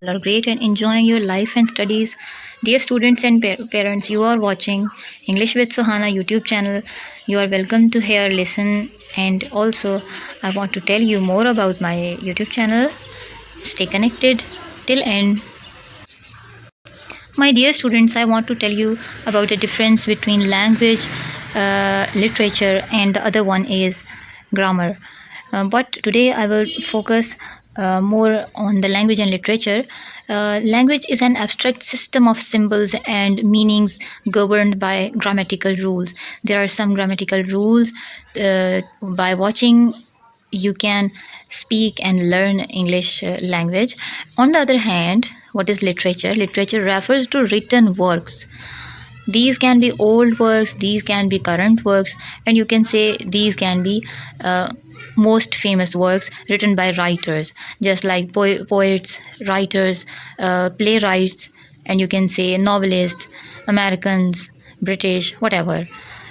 are great and enjoying your life and studies. Dear students and parents, you are watching English with Sohana YouTube channel. You are welcome to hear, listen, and also I want to tell you more about my YouTube channel. Stay connected till end. My dear students, I want to tell you about the difference between language, literature, and the other one is grammar. But today I will focus more on the language and literature. Language is an abstract system of symbols and meanings governed by grammatical rules. There are some grammatical rules. By watching, you can speak and learn English language. On the other hand, what is literature? Literature refers to written works. These can be old works, these can be current works, and you can say these can be most famous works written by writers, just like poets, writers, playwrights, and you can say novelists, Americans, British, whatever.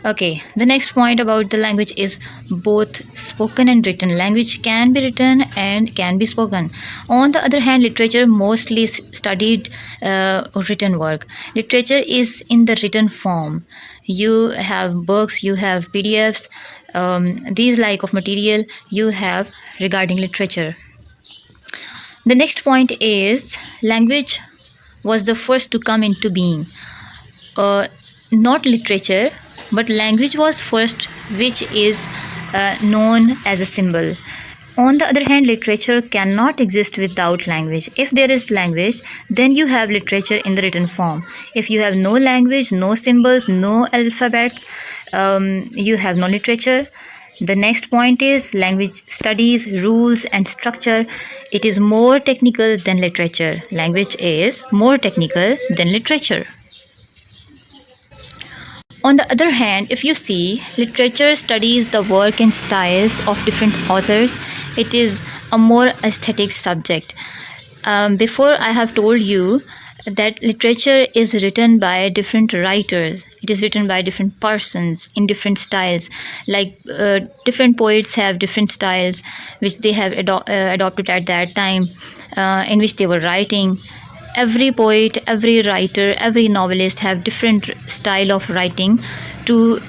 Okay, the next point about the language is both spoken and written. Language can be written and can be spoken. On the other hand, literature mostly studied written work. Literature is in the written form. You have books, you have PDFs, these like of material you have regarding literature. The next point is language was the first to come into being. Not literature, but language was first, which is known as a symbol. On the other hand, literature cannot exist without language. If there is language, then you have literature in the written form. If you have no language, no symbols, no alphabets, you have no literature. The next point is language studies, rules, and structure. It is more technical than literature. Language is more technical than literature. On the other hand, if you see, literature studies the work and styles of different authors. It is a more aesthetic subject. Before I have told you that literature is written by different writers. It is written by different persons in different styles. Like different poets have different styles which they have adopted at that time in which they were writing. Every poet, every writer, every novelist have different style of writing to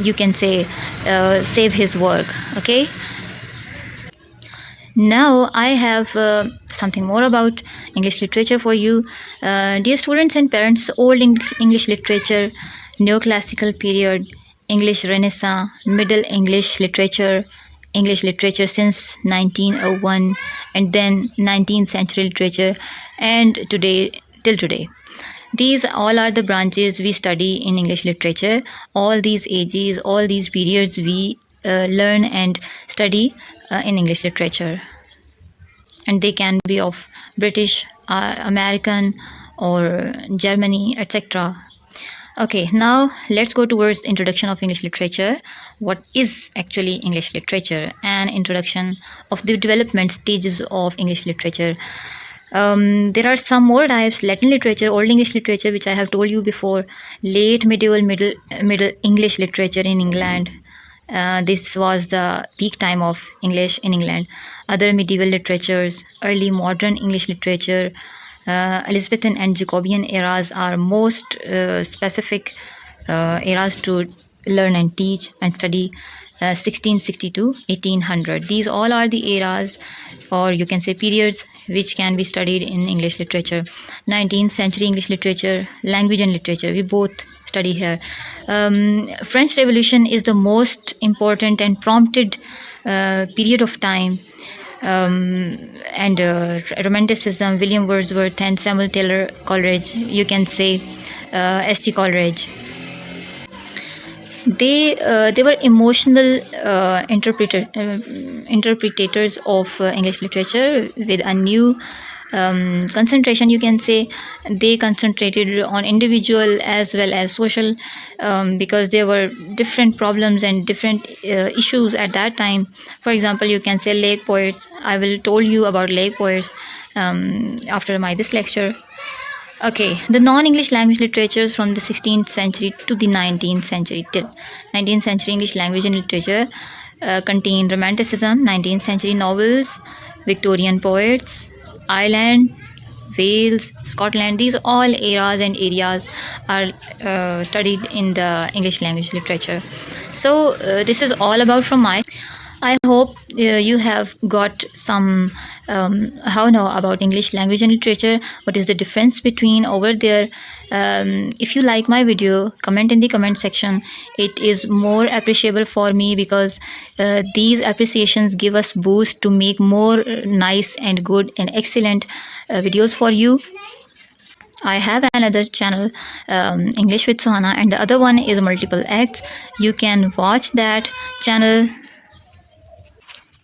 you can say save his work. Okay, now I have something more about English literature for you. Dear students and parents, old English literature, neoclassical period, English Renaissance, Middle English literature, English literature since 1901, and then 19th century literature, and today till today. These all are the branches we study in English literature. All these ages, all these periods we learn and study in English literature. And they can be of British, American, or Germany, etc. Okay, now let's go towards introduction of English literature. What is actually English literature? An introduction of the development stages of English literature. There are some more types: Latin literature, Old English literature, which I have told you before, late medieval, middle English literature in England. This was the peak time of English in England. Other medieval literatures, early modern English literature, Elizabethan and Jacobean eras are most specific eras to learn and teach and study. 1660 to 1800. These all are the eras, or you can say periods, which can be studied in English literature. 19th century English literature, language and literature, we both study here. French Revolution is the most important and prompted period of time. And Romanticism, William Wordsworth and Samuel Taylor Coleridge, you can say S.T. Coleridge. They were emotional interpreters of English literature with a new concentration, you can say. They concentrated on individual as well as social, because there were different problems and different issues at that time. For example, you can say lake poets. I will told you about lake poets after this lecture. Okay, the non-English language literatures from the 16th century to the 19th century till 19th century English language and literature contain Romanticism, 19th century novels, Victorian poets, Ireland, Wales, Scotland. These all eras and areas are studied in the English language literature. So this is all about from my. I hope you have got some how know about English language and literature. What is the difference between over there? If you like my video, comment in the comment section. It is more appreciable for me because these appreciations give us boost to make more nice and good and excellent videos for you. I have another channel, English with Sohana, and the other one is Multiple Acts. You can watch that channel.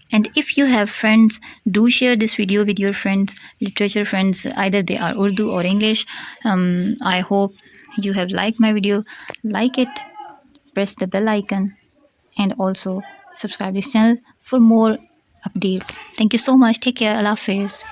And if you have friends, do share this video with your friends, literature friends, either they are Urdu or English. I hope you have liked my video. Like it, press the bell icon, and also subscribe this channel for more updates. Thank you so much. Take care. Allah Hafiz.